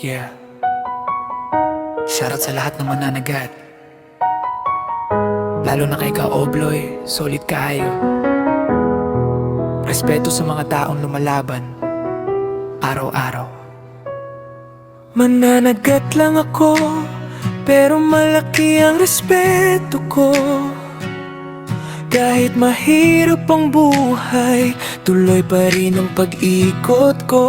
Yeah. Shoutout sa lahat ng mananagat, lalo na kay Ka-Obloy, solid kayo. Respeto sa mga taong lumalaban araw-araw. Mananagat lang ako, pero malaki ang respeto ko. Kahit mahirap ang buhay, tuloy pa rin ang pag-ikot ko.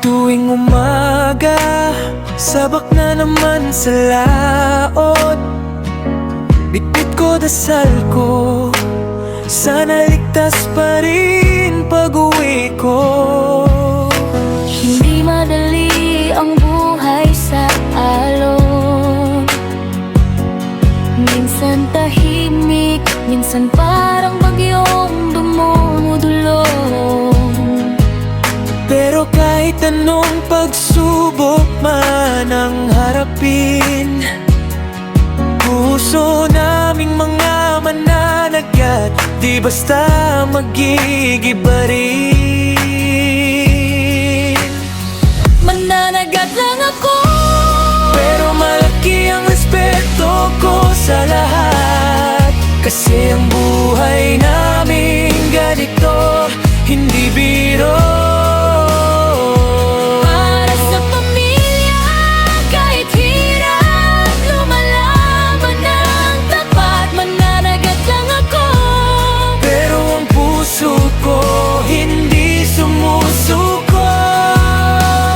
Tuwing umaga, sabak na naman sa laot. Bitbit ko dasal ko, sana ligtas pa rin pag-uwi ko. Hindi madali ang buhay sa alon. Minsan tahimik, minsan parang bagyong dumudulong. Pero kahit anong pagsubok man ang harapin, puso naming mga mananagat di basta magigiba rin. Mananagat lang ako, pero malaki ang respeto ko sa lahat. Kasi ang buhay namin ganito, hindi biro. para sa pamilya, kahit hirap, lumalaban ng tapat. Mananagat lang ako, Pero ang puso ko hindi sumusuko.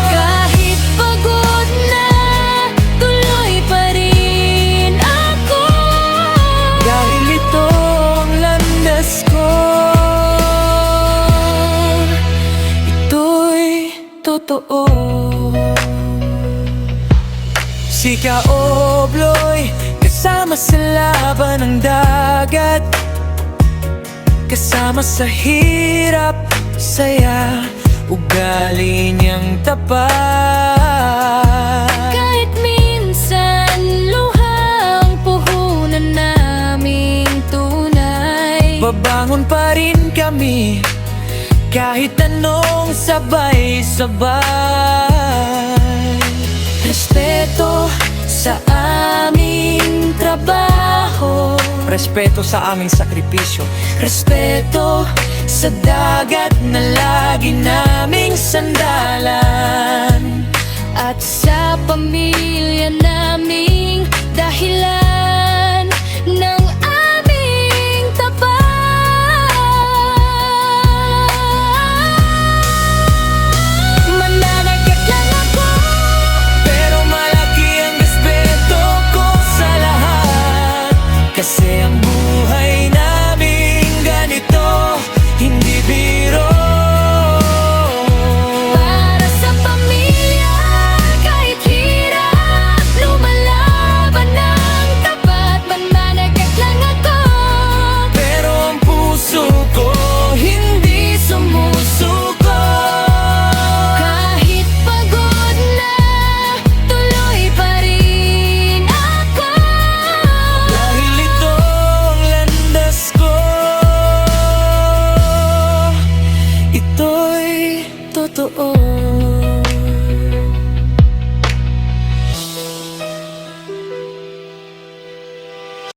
kahit pagod na, tuloy pa rin ako. Dahil ito ang landas ko, ito'y totoo. Si Ka-Obloy, kasama sa laban ng dagat, kasama sa hirap, saya, ugali niyang tapat. Kahit minsan luhang puhunan naming tunay, Babangon pa rin kami, kahit anong sabay-sabay. Respeto sa aming trabaho, respeto sa aming sakripisyo, respeto sa dagat na lagi naming sandalan, at sa pamilya naming dahilan.